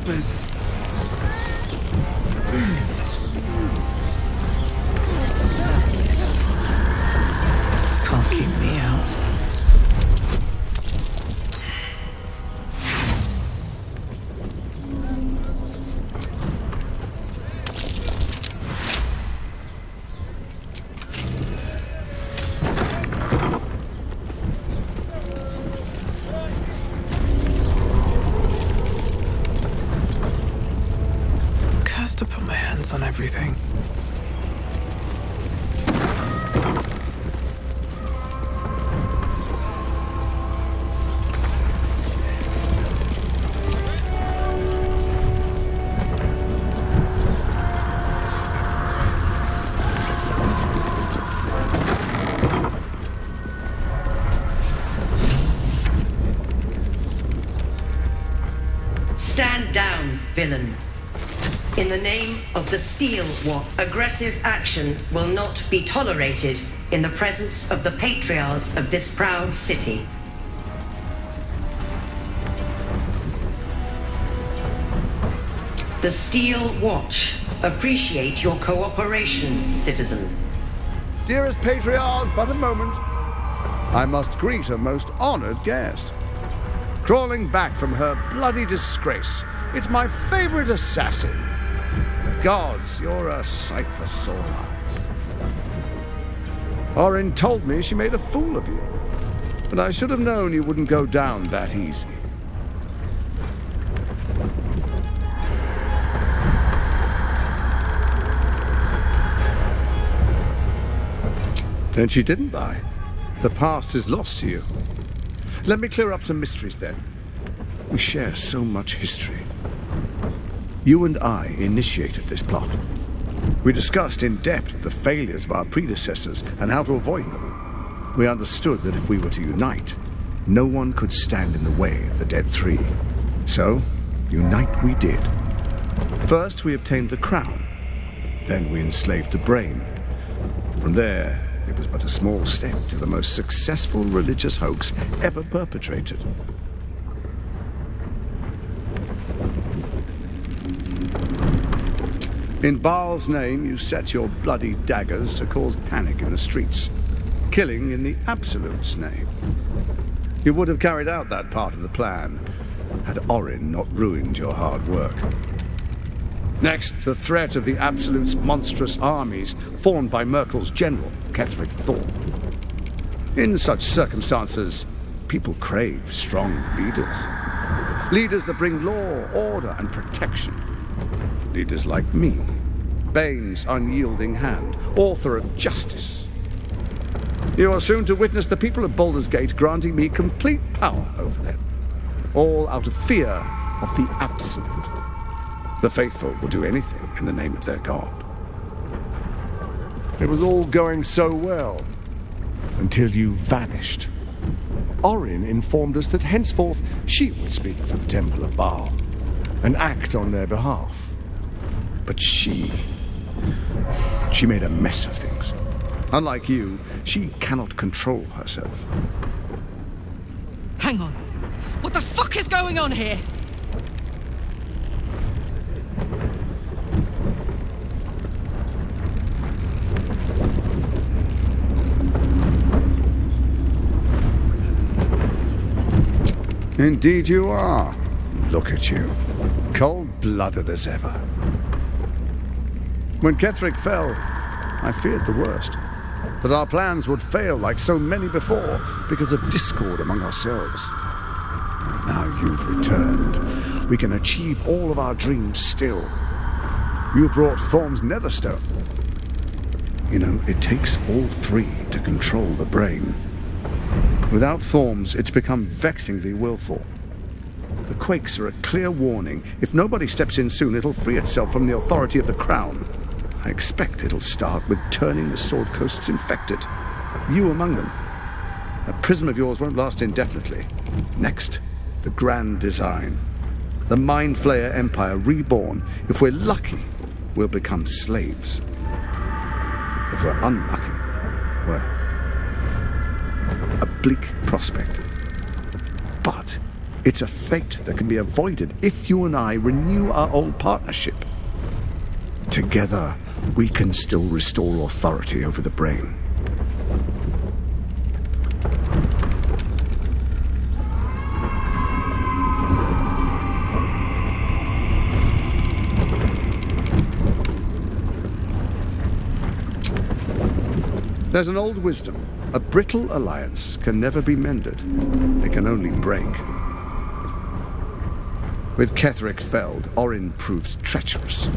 whispers. Can't keep me out. Cursed to put my hands on everything. Stand down, villain. In the name of the Steel War, aggressive action will not be tolerated in the presence of the patriarchs of this proud city. The Steel Watch appreciate your cooperation, citizen. Dearest patriarchs, but a moment. I must greet a most honored guest. Crawling back from her bloody disgrace, it's my favorite assassin. Gods, you're a sight for sore eyes. Orin told me she made a fool of you, but I should have known you wouldn't go down that easy. Then she didn't die. The past is lost to you. Let me clear up some mysteries then. We share so much history. You and I initiated this plot. We discussed in depth the failures of our predecessors and how to avoid them. We understood that if we were to unite, no one could stand in the way of the Dead Three. So, unite we did. First, we obtained the crown. Then we enslaved the brain. From there, it was but a small step to the most successful religious hoax ever perpetrated. In Baal's name, you set your bloody daggers to cause panic in the streets, killing in the Absolute's name. You would have carried out that part of the plan had Orin not ruined your hard work. Next, the threat of the Absolute's monstrous armies formed by Merkel's general, Ketheric Thorn. In such circumstances, people crave strong leaders. Leaders that bring law, order, and protection. Leaders like me, Bane's unyielding hand, author of justice. You are soon to witness the people of Baldur's Gate granting me complete power over them, all out of fear of the Absolute. The faithful will do anything in the name of their god. It was all going so well, until you vanished. Orin informed us that henceforth she would speak for the Temple of Baal, and act on their behalf. But she made a mess of things. Unlike you, she cannot control herself. Hang on. What the fuck is going on here? Indeed you are. Look at you. Cold-blooded as ever. When Ketheric fell, I feared the worst. That our plans would fail like so many before because of discord among ourselves. And now you've returned. We can achieve all of our dreams still. You brought Thorm's Netherstone. You know, it takes all three to control the brain. Without Thorm's, it's become vexingly willful. The quakes are a clear warning. If nobody steps in soon, it'll free itself from the authority of the Crown. I expect it'll start with turning the Sword Coasts infected. You among them. That prism of yours won't last indefinitely. Next, the grand design. The Mind Flayer Empire reborn. If we're lucky, we'll become slaves. If we're unlucky, well, a bleak prospect. But It's a fate that can be avoided if you and I renew our old partnership. Together, we can still restore authority over the brain. There's an old wisdom. A brittle alliance can never be mended. It can only break. With Ketheric felled, Orin proves treacherous.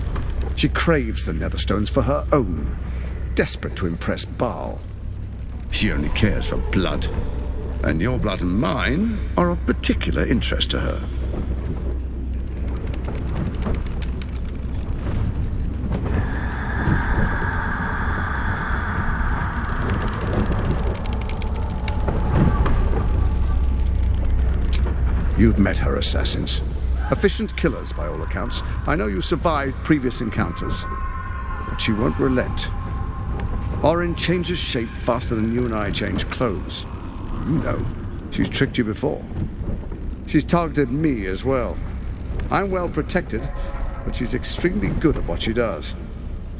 She craves the Netherstones for her own, desperate to impress Baal. She only cares for blood, and your blood and mine are of particular interest to her. You've met her assassins. Efficient killers, by all accounts. I know you survived previous encounters, but she won't relent. Orin changes shape faster than you and I change clothes. You know, she's tricked you before. She's targeted me as well. I'm well protected, but she's extremely good at what she does.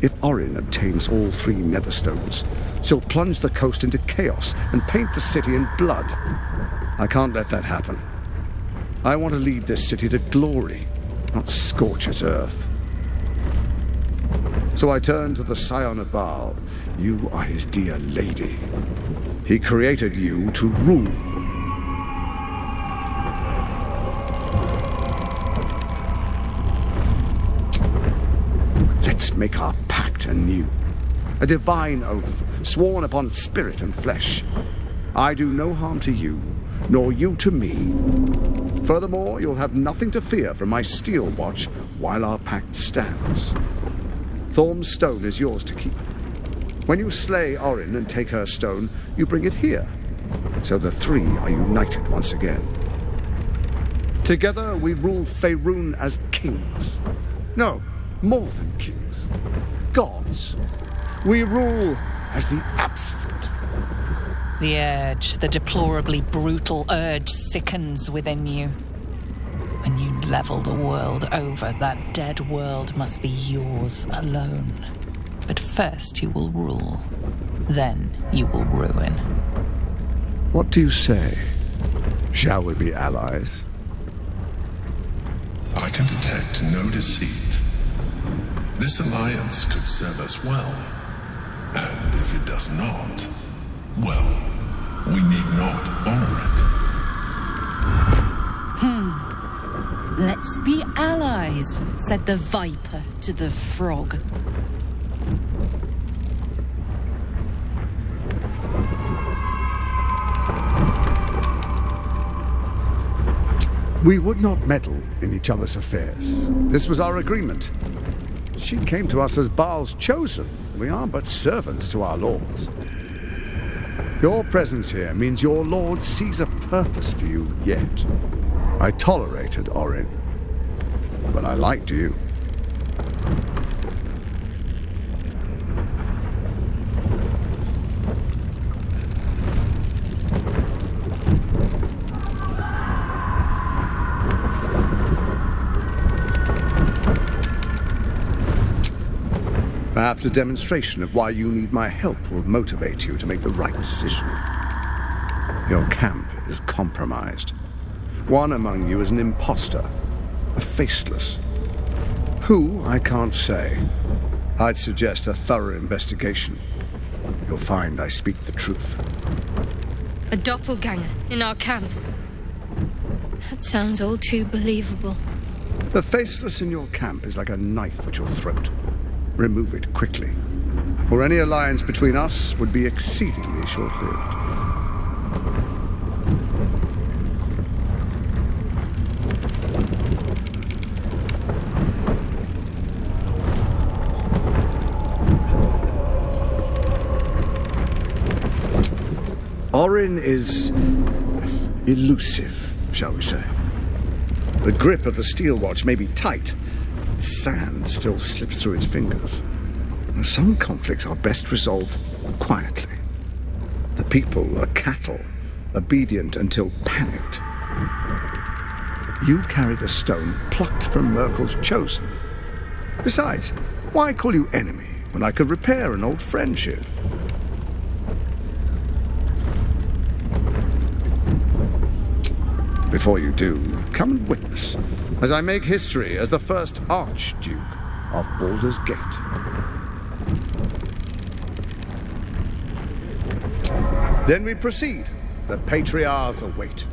If Orin obtains all 3 Netherstones, she'll plunge the coast into chaos and paint the city in blood. I can't let that happen. I want to lead this city to glory, not scorch its earth. So I turn to the Scion of Baal. You are his dear lady. He created you to rule. Let's make our pact anew. A divine oath, sworn upon spirit and flesh. I do no harm to you, nor you to me. Furthermore, you'll have nothing to fear from my steel watch while our pact stands. Thorm's stone is yours to keep. When you slay Orin and take her stone, you bring it here, so the 3 are united once again. Together we rule Faerun as kings. No, more than kings. Gods. We rule as the absolute. The urge, the deplorably brutal urge, sickens within you. When you level the world over, that dead world must be yours alone. But first you will rule. Then you will ruin. What do you say? Shall we be allies? I can detect no deceit. This alliance could serve us well. And if it does not, well, we need not honor it. Let's be allies, said the viper to the frog. We would not meddle in each other's affairs. This was our agreement. She came to us as Baal's chosen. We are but servants to our lords. Your presence here means your lord sees a purpose for you yet. I tolerated Orin, but I liked you. Perhaps a demonstration of why you need my help will motivate you to make the right decision. Your camp is compromised. One among you is an imposter, a faceless. Who, I can't say. I'd suggest a thorough investigation. You'll find I speak the truth. A doppelganger in our camp. That sounds all too believable. The faceless in your camp is like a knife at your throat. Remove it quickly, or any alliance between us would be exceedingly short-lived. Orin is elusive, shall we say. The grip of the steel watch may be tight. Sand still slips through its fingers. Some conflicts are best resolved quietly. The people are cattle, obedient until panicked. you'd carry the stone plucked from Merkel's chosen. Besides, why call you enemy when I could repair an old friendship? Before you do, come and witness as I make history as the first Archduke of Baldur's Gate. Then we proceed. The Patriarchs await.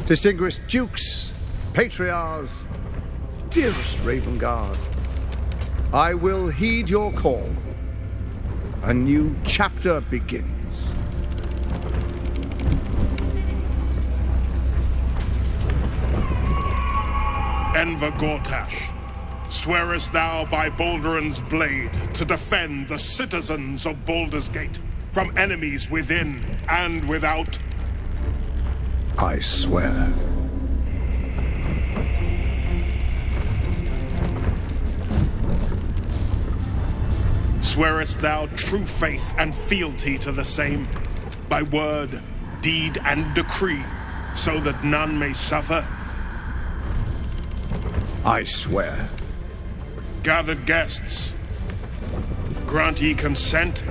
Distinguished Dukes, Patriarchs, dearest Ravengard, I will heed your call. A new chapter begins. Enver Gortash, swearest thou by Balduran's blade to defend the citizens of Baldur's Gate from enemies within and without? I swear. Swearest thou true faith and fealty to the same, by word, deed, and decree, so that none may suffer? I swear. Gathered guests, grant ye consent?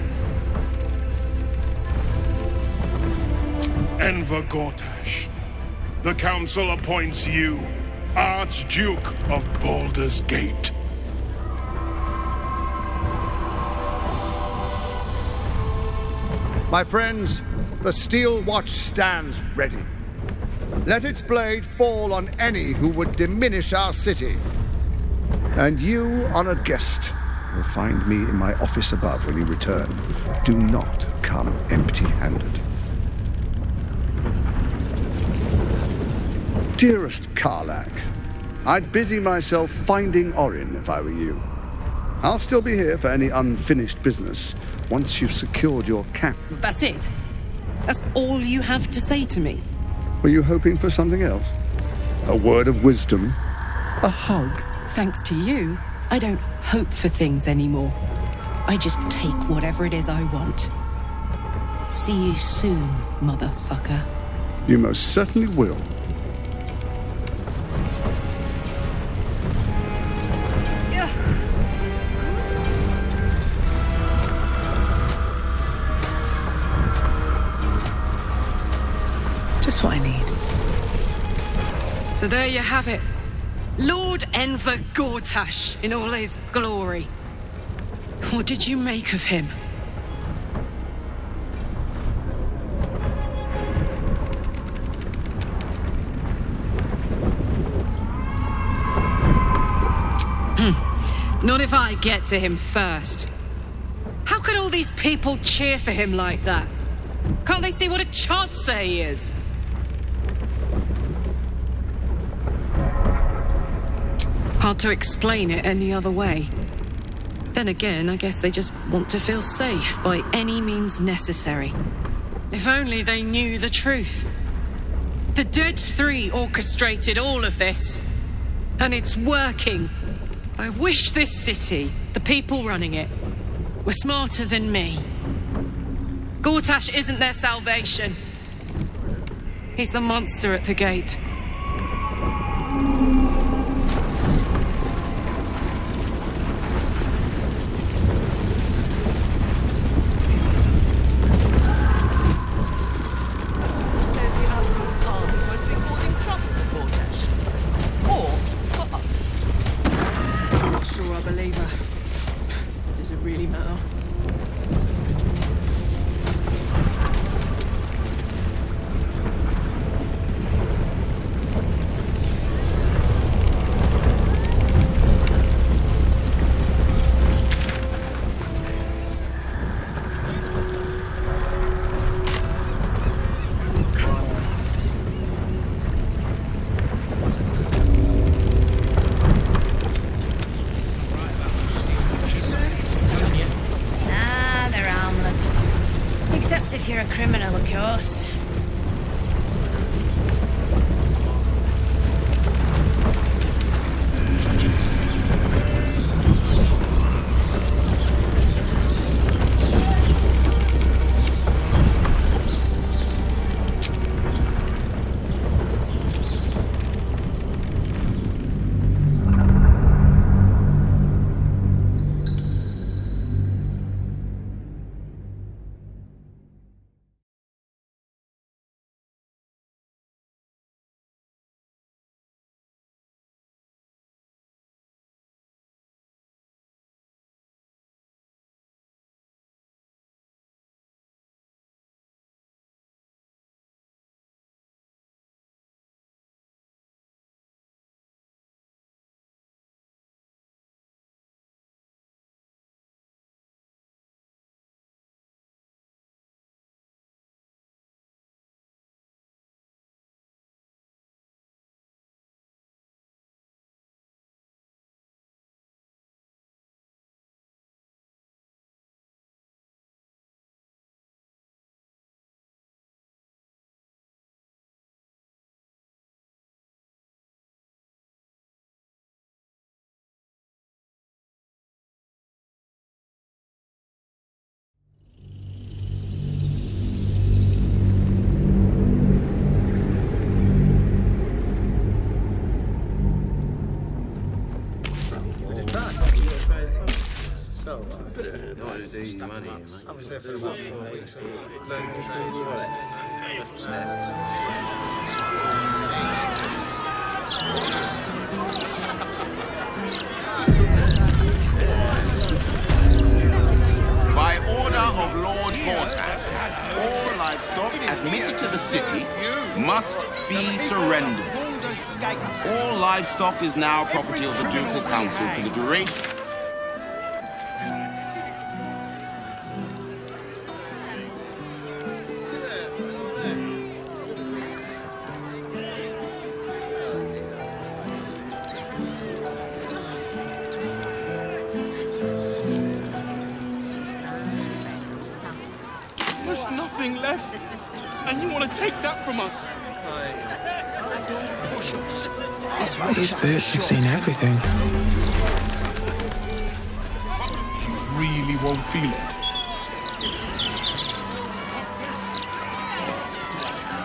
Enver Gortash, the council appoints you Archduke of Baldur's Gate. My friends, the Steel Watch stands ready. Let its blade fall on any who would diminish our city. And you, honored guest, will find me in my office above when you return. Do not come empty-handed. Dearest Karlach, I'd busy myself finding Orin if I were you. I'll still be here for any unfinished business once you've secured your cap. That's it? That's all you have to say to me? Were you hoping for something else? A word of wisdom? A hug? Thanks to you, I don't hope for things anymore. I just take whatever it is I want. See you soon, motherfucker. You most certainly will. Just what I need. So there you have it. Lord Enver Gortash in all his glory. What did you make of him? Not if I get to him first. How could all these people cheer for him like that? Can't they see what a chancer he is? Hard to explain it any other way. Then again, I guess they just want to feel safe by any means necessary. If only they knew the truth. The Dead Three orchestrated all of this. And it's working. I wish this city, the people running it, were smarter than me. Gortash isn't their salvation. He's the monster at the gate. If you're a criminal, of course. By order of Lord Portash, all livestock admitted to the city must be surrendered. All livestock is now property of the Ducal Council for the duration. There's nothing left, and you want to take that from us? These birds have seen everything. You really won't feel it.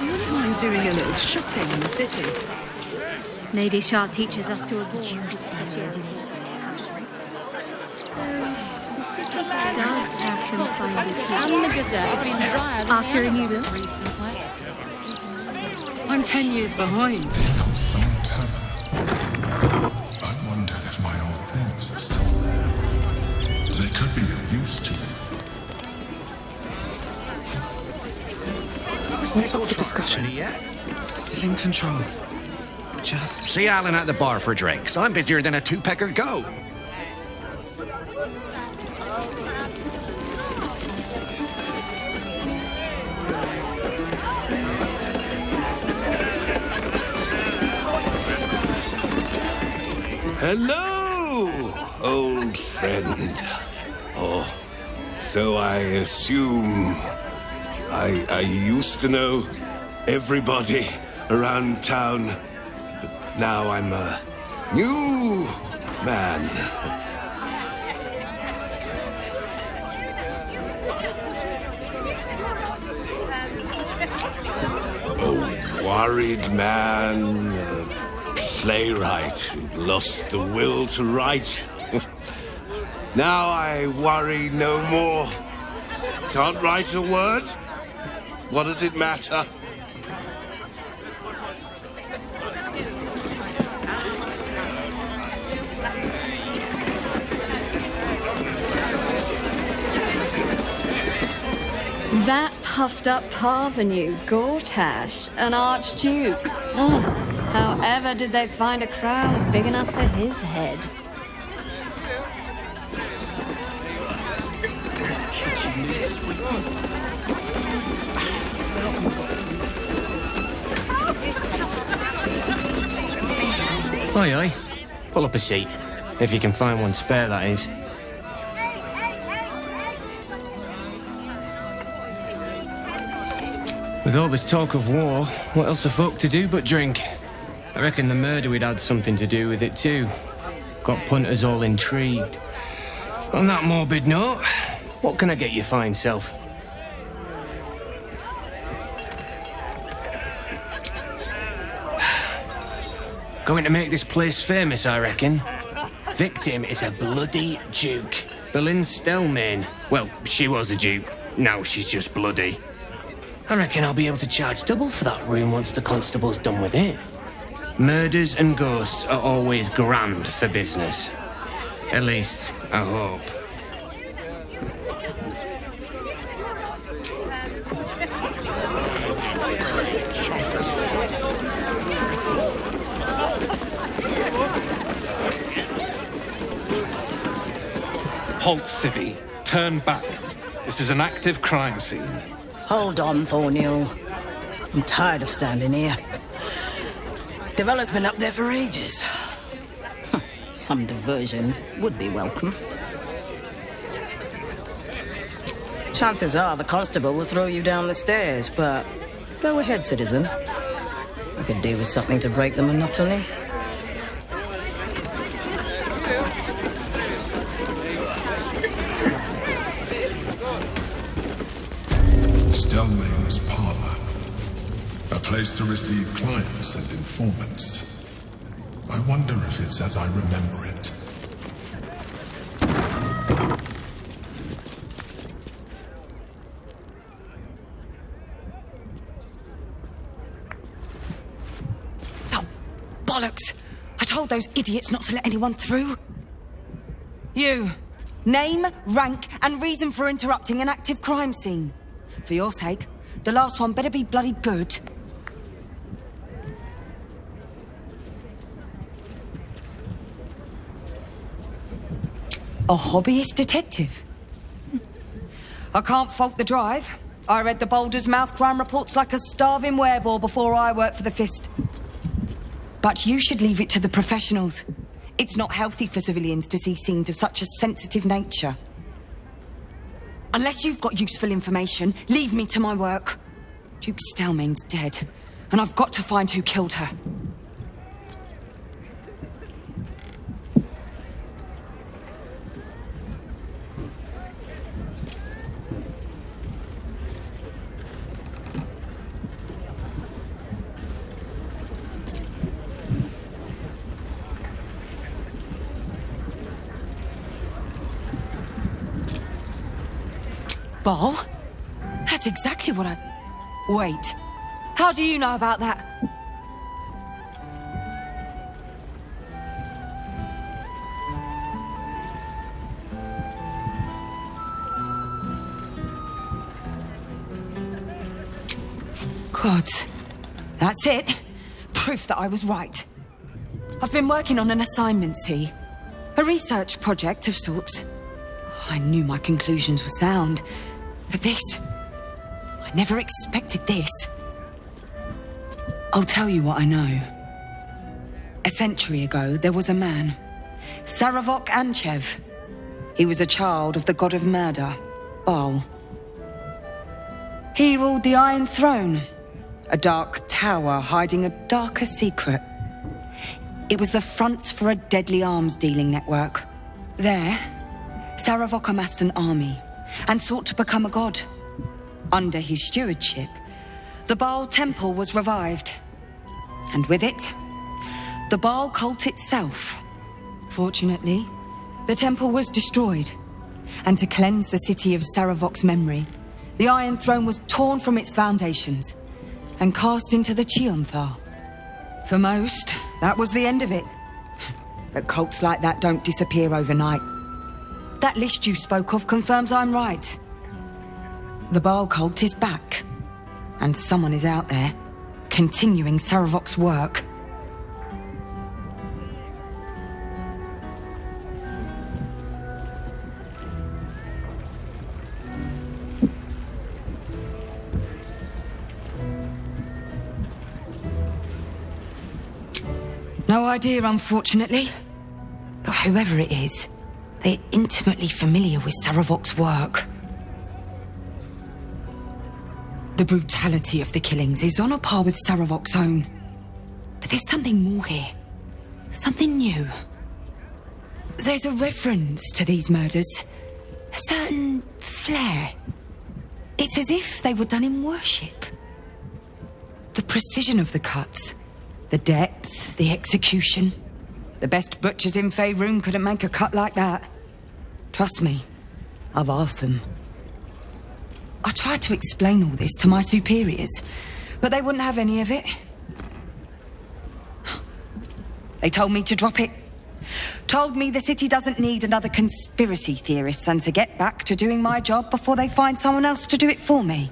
You wouldn't mind doing a little shopping in the city? Lady Sharp teaches us to avoid the city does have some fine boutique. And the Gazette have been dry After a new look. I'm 10 years behind. Some tavern. I wonder if my old things are still there. They could be of use to me. What's up for discussion? Still in control. Just see Alan at the bar for drinks. I'm busier than a two-pecker goat. Hello, old friend. Oh, so I assume I used to know everybody around town, but now I'm a new man. A worried man, a playwright who lost the will to write. Now I worry no more. Can't write a word? What does it matter? That puffed up parvenu, Gortash, an archduke. However did they find a crown big enough for his head? Aye, aye. Pull up a seat. If you can find one spare, that is. With all this talk of war, what else are folk to do but drink? I reckon the murder we'd had something to do with it too. Got punters all intrigued. On that morbid note, what can I get you fine self? Going to make this place famous, I reckon. Victim is a bloody duke. Boleyn Stelmane. Well, she was a duke. Now she's just bloody. I reckon I'll be able to charge double for that room once the constable's done with it. Murders and ghosts are always grand for business. At least, I hope. Halt, Civvy. Turn back. This is an active crime scene. Hold on, Thornhill. I'm tired of standing here. Developer's been up there for ages. Some diversion would be welcome. Chances are the constable will throw you down the stairs, but go ahead, citizen. I could do with something to break the monotony. Stelmane's parlor. A place to receive clients and informants. I wonder if it's as I remember it. Bollocks! I told those idiots not to let anyone through. You. Name, rank, and reason for interrupting an active crime scene. For your sake, the last one better be bloody good. A hobbyist detective? I can't fault the drive. I read the Baldur's mouth crime reports like a starving wereball before I worked for the Fist. But you should leave it to the professionals. It's not healthy for civilians to see scenes of such a sensitive nature. Unless you've got useful information, leave me to my work. Duke Stelmane's dead, and I've got to find who killed her. Ball? That's exactly what I... Wait. How do you know about that? Gods. That's it. Proof that I was right. I've been working on an assignment, see? A research project of sorts. I knew my conclusions were sound. But this... I never expected this. I'll tell you what I know. A century ago, there was a man. Saravok Anchev. He was a child of the god of murder, Baal. He ruled the Iron Throne, a dark tower hiding a darker secret. It was the front for a deadly arms-dealing network. There, Saravok amassed an army and sought to become a god. Under his stewardship, the Baal temple was revived. And with it, the Baal cult itself. Fortunately, the temple was destroyed. And to cleanse the city of Saravok's memory, the Iron Throne was torn from its foundations and cast into the Chionthar. For most, that was the end of it. But cults like that don't disappear overnight. That list you spoke of confirms I'm right. The Baal cult is back. And someone is out there, continuing Saravok's work. No idea, unfortunately. But whoever it is, they're intimately familiar with Saravok's work. The brutality of the killings is on a par with Saravok's own. But there's something more here. Something new. There's a reverence to these murders. A certain flair. It's as if they were done in worship. The precision of the cuts. The depth, the execution. The best butchers in Faerun couldn't make a cut like that. Trust me, I've asked them. I tried to explain all this to my superiors, but they wouldn't have any of it. They told me to drop it. Told me the city doesn't need another conspiracy theorist and to get back to doing my job before they find someone else to do it for me.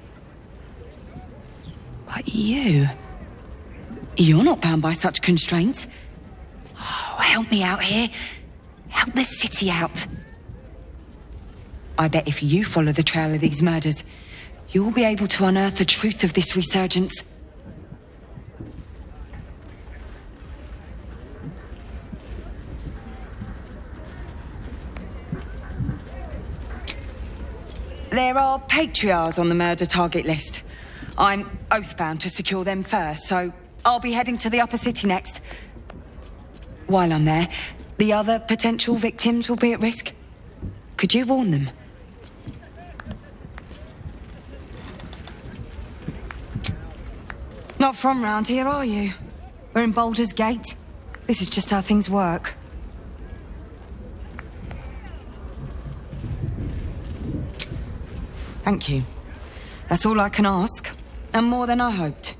But you're not bound by such constraints. Oh, help me out here. Help the city out. I bet if you follow the trail of these murders, you'll be able to unearth the truth of this resurgence. There are patriarchs on the murder target list. I'm oath-bound to secure them first, so I'll be heading to the upper city next. While I'm there, the other potential victims will be at risk. Could you warn them? Not from round here, are you? We're in Baldur's Gate. This is just how things work. Thank you. That's all I can ask, and more than I hoped.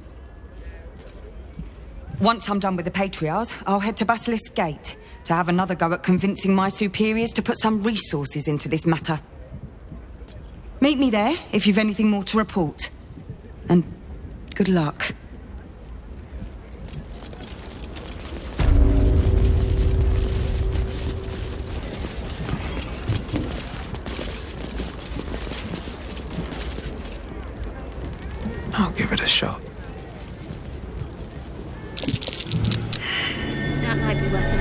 Once I'm done with the Patriarchs, I'll head to Basilisk Gate to have another go at convincing my superiors to put some resources into this matter. Meet me there if you've anything more to report. And good luck. I'll give it a shot. That might be welcome.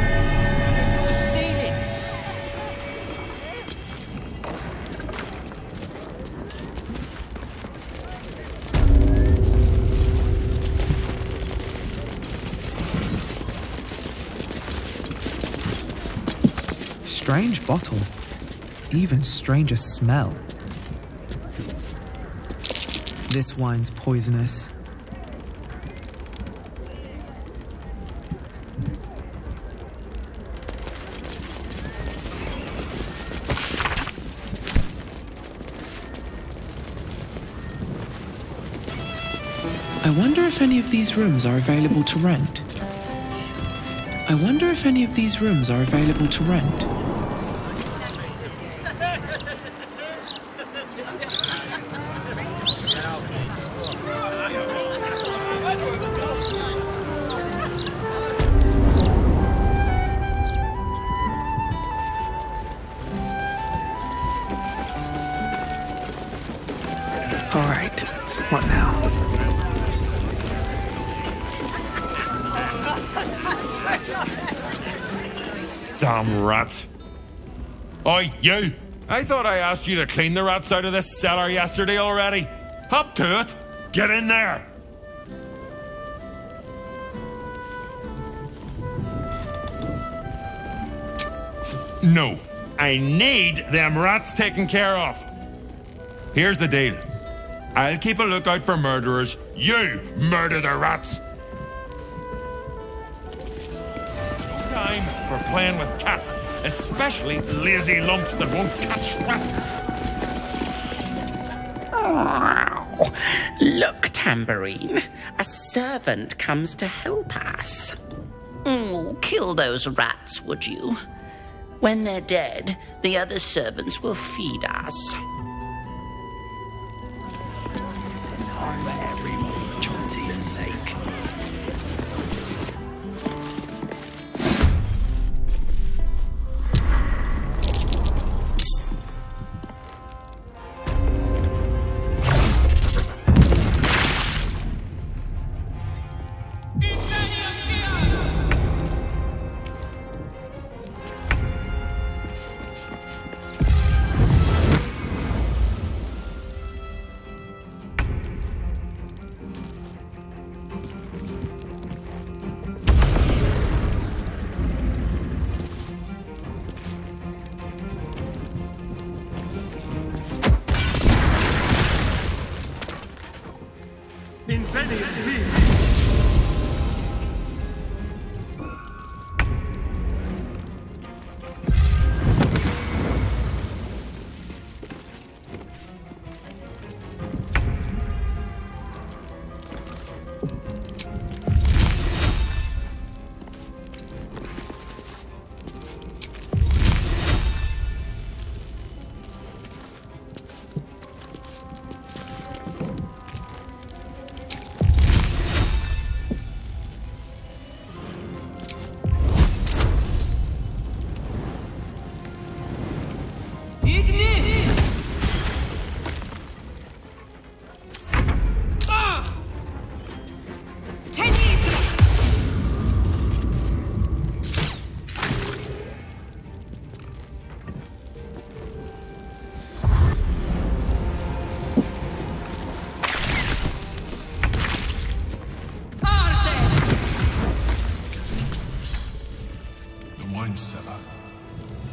Strange bottle. Even stranger smell. This wine's poisonous. I wonder if any of these rooms are available to rent. I wonder if any of these rooms are available to rent. All right, what now? Damn rats. Oi, you! I thought I asked you to clean the rats out of this cellar yesterday already. Hop to it! Get in there! No, I need them rats taken care of. Here's the deal. I'll keep a lookout for murderers. You murder the rats. No time for playing with cats, especially lazy lumps that won't catch rats. Oh, look, Tambourine. A servant comes to help us. Kill those rats, would you? When they're dead, the other servants will feed us. For Chauncey's sake.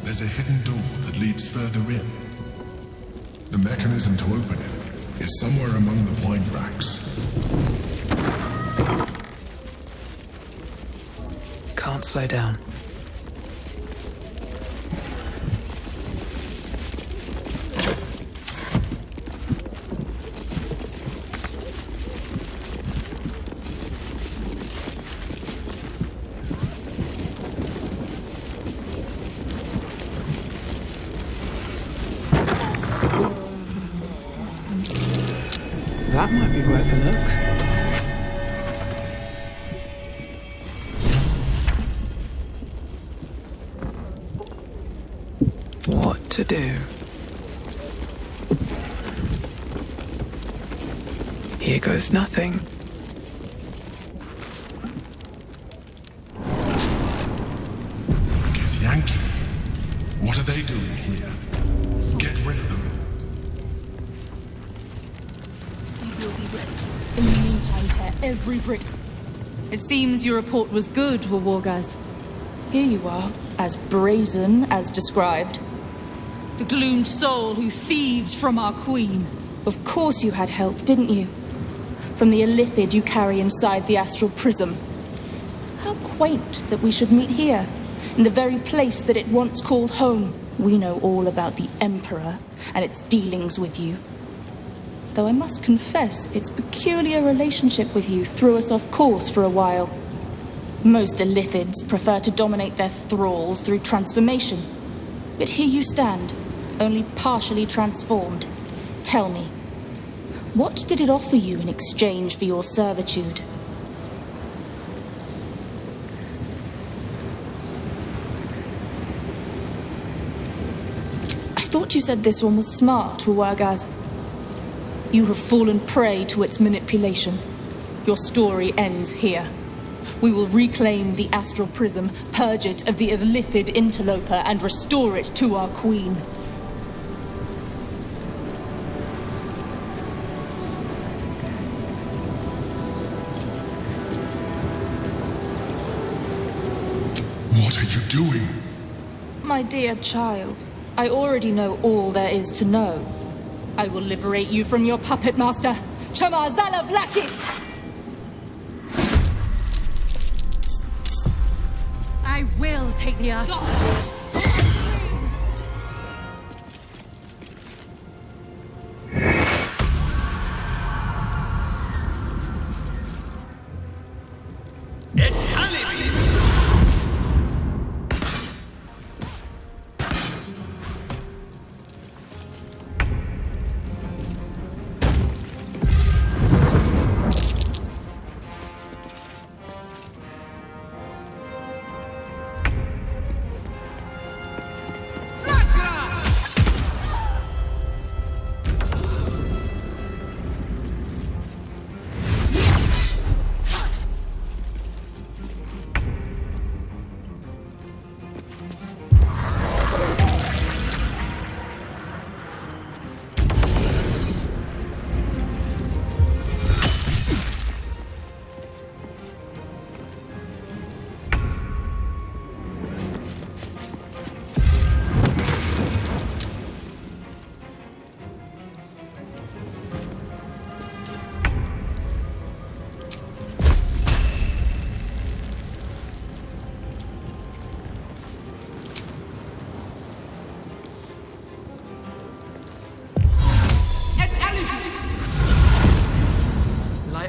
There's a hidden door that leads further in. The mechanism to open it is somewhere among the wine racks. Can't slow down. That might be worth a look. What to do? Here goes nothing. Yankee, what are they doing here? Get rid of them. We will be ready. In the meantime, tear every brick. It seems your report was good, Wargaz. Here you are, as brazen as described. The gloomed soul who thieved from our queen. Of course you had help, didn't you? From the illithid you carry inside the astral prism. How quaint that we should meet here, in the very place that it once called home. We know all about the Emperor and its dealings with you. Though I must confess, its peculiar relationship with you threw us off course for a while. Most illithids prefer to dominate their thralls through transformation. But here you stand, only partially transformed. Tell me, what did it offer you in exchange for your servitude? I thought you said this one was smart, Wargaz. You have fallen prey to its manipulation. Your story ends here. We will reclaim the astral prism, purge it of the illithid interloper, and restore it to our queen. What are you doing? My dear child, I already know all there is to know. I will liberate you from your puppet master, Shamazala Blackie! I will take the artifact.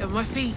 My feet.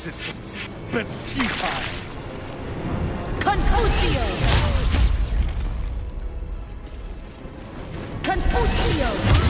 resistance, but futile. Confucio! Confucio!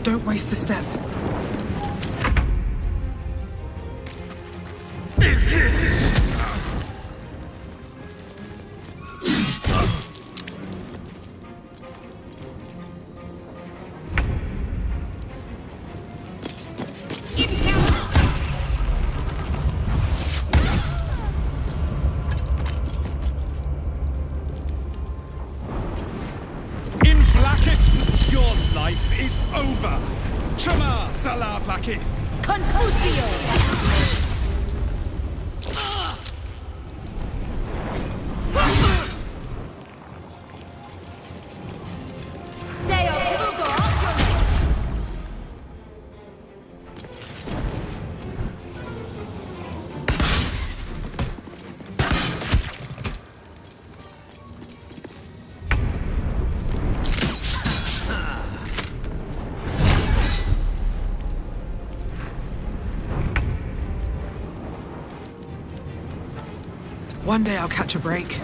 Don't waste a step. One day I'll catch a break.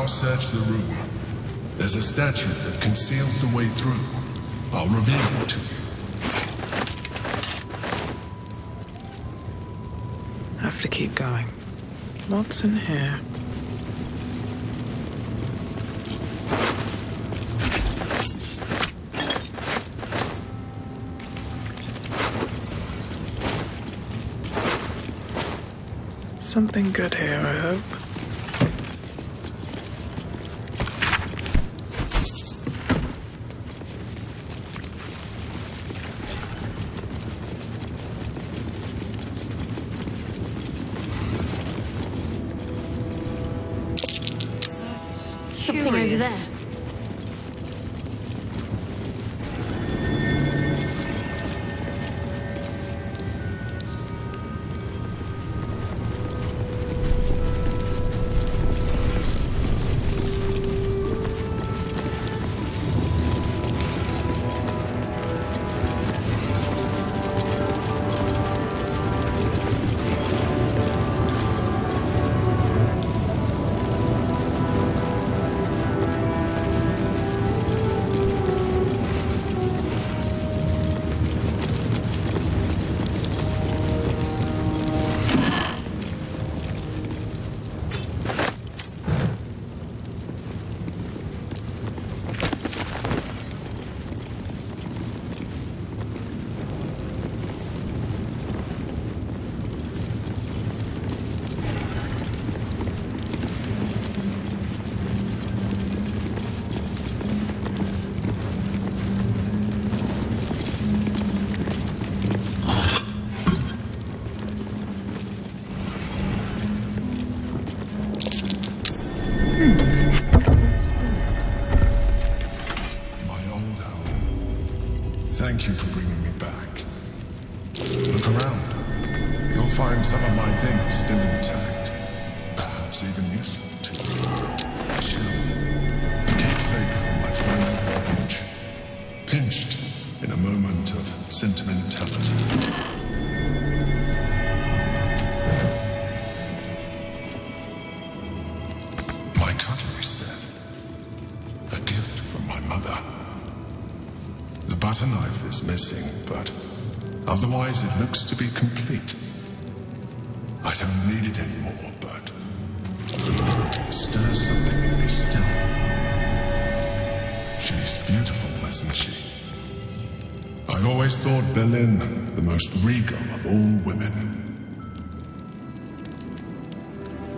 Now search the room. There's a statue that conceals the way through. I'll reveal it to you. Have to keep going. What's in here? Something good here, I hope. Something over there. Thank you for bringing me back. Look around. You'll find some of my things still intact. Perhaps even useful to you. A shell. A keepsake from my former voyage. Pinched in a moment of sentimentality. My cutlery set. A gift from my mother. The butter knife is missing, but otherwise it looks to be complete. I don't need it anymore, but the memory stirs something in me still. She's beautiful, isn't she? I always thought Berlin the most regal of all women.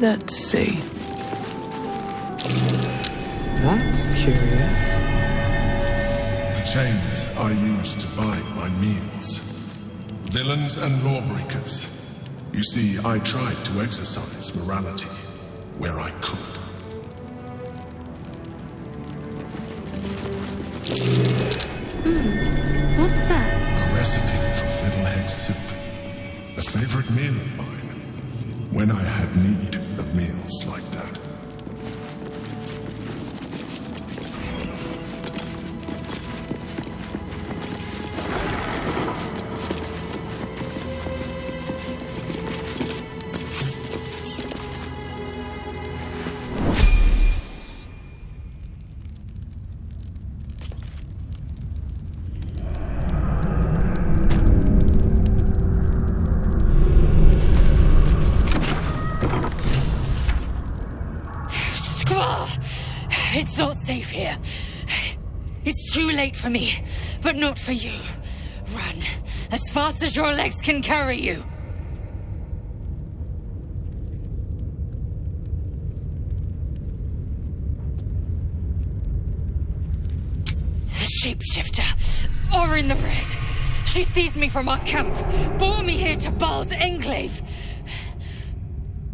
Let's see. That's curious. The chains I use to buy my meals. Villains and lawbreakers. You see, I tried to exercise morality where I could. What's that? A recipe for fiddlehead soup. A favorite meal of mine. When I had need of meals like that. It's not safe here. It's too late for me, but not for you. Run, as fast as your legs can carry you. The shapeshifter, or in the red. She seized me from our camp, bore me here to Baal's enclave.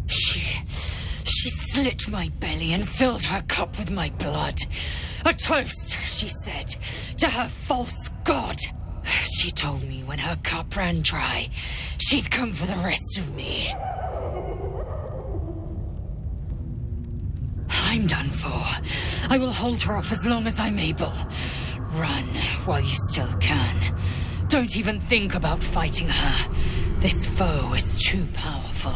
She slit my belly and filled her cup with my blood. A toast, she said, to her false god. She told me when her cup ran dry, she'd come for the rest of me. I'm done for. I will hold her off as long as I'm able. Run while you still can. Don't even think about fighting her. This foe is too powerful.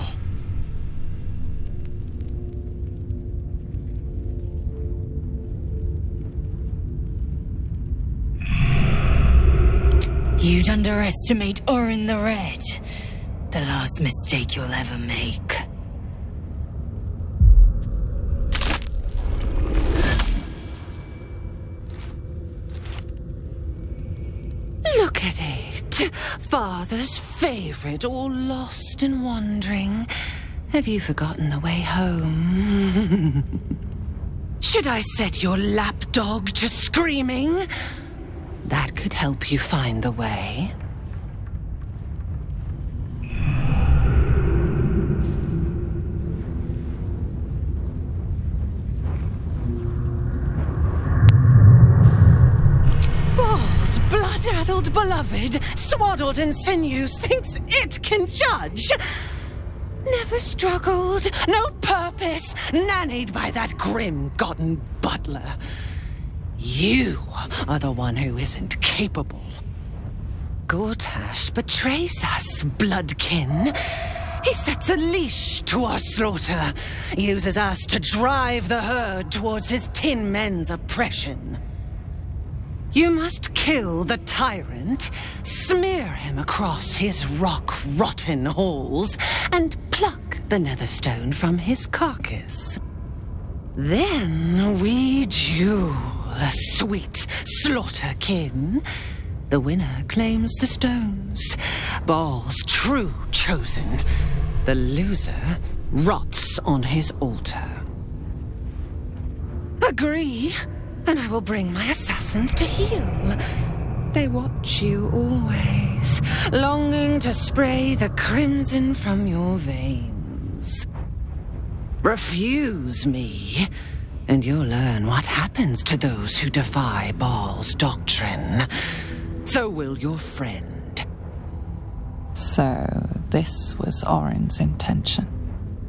You'd underestimate Orin the Red. The last mistake you'll ever make. Look at it. Father's favorite, all lost and wandering. Have you forgotten the way home? Should I set your lapdog to screaming? That could help you find the way. Balls, blood-addled beloved, swaddled in sinews, thinks it can judge. Never struggled, no purpose, nannied by that grim-gotten butler. You are the one who isn't capable. Gortash betrays us, bloodkin. He sets a leash to our slaughter, uses us to drive the herd towards his tin men's oppression. You must kill the tyrant, smear him across his rock-rotten halls, and pluck the netherstone from his carcass. Then we duel, sweet slaughterkin. The winner claims the stones, Baal's true chosen. The loser rots on his altar. Agree, and I will bring my assassins to heal. They watch you always, longing to spray the crimson from your veins. Refuse me, and you'll learn what happens to those who defy Baal's doctrine. So will your friend. So, this was Orin's intention.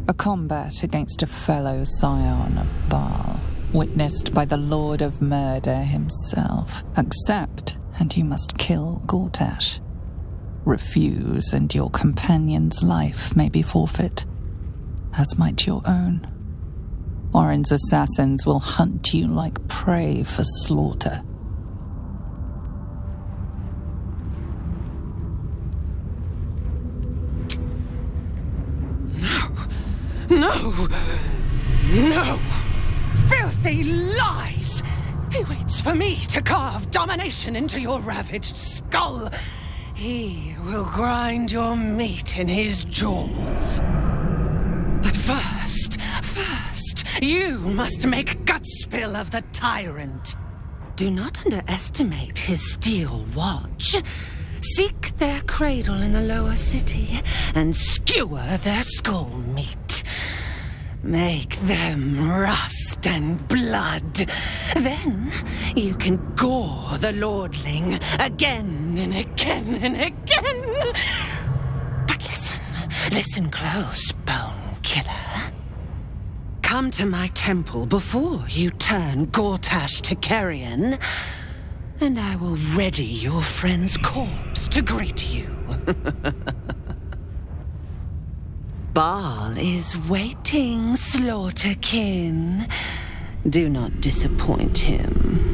A combat against a fellow scion of Baal, witnessed by the Lord of Murder himself. Accept, and you must kill Gortash. Refuse, and your companion's life may be forfeit, as might your own. Orin's assassins will hunt you like prey for slaughter. No! No! Filthy lies! He waits for me to carve domination into your ravaged skull. He will grind your meat in his jaws. But first, you must make gutspill of the tyrant. Do not underestimate his steel watch. Seek their cradle in the lower city and skewer their skull meat. Make them rust and blood. Then you can gore the lordling again and again and again. But listen close, bone killer. Come to my temple before you turn Gortash to carrion, and I will ready your friend's corpse to greet you. Baal is waiting, slaughterkin. Do not disappoint him.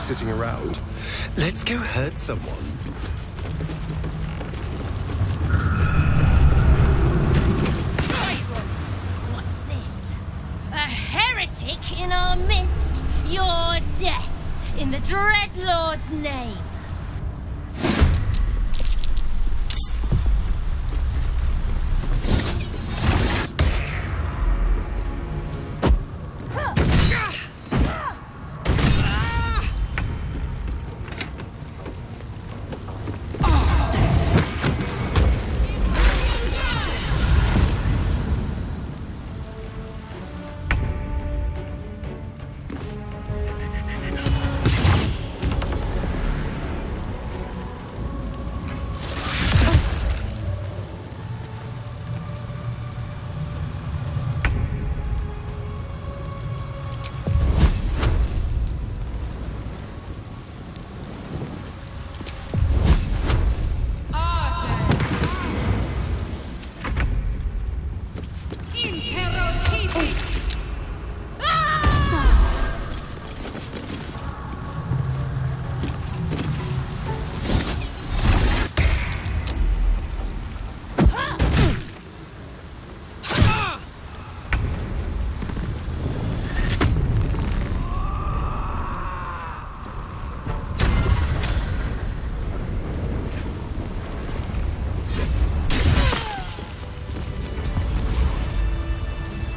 sitting around. Let's go hurt someone. What's this? A heretic in our midst? Your death in the Dreadlord's name.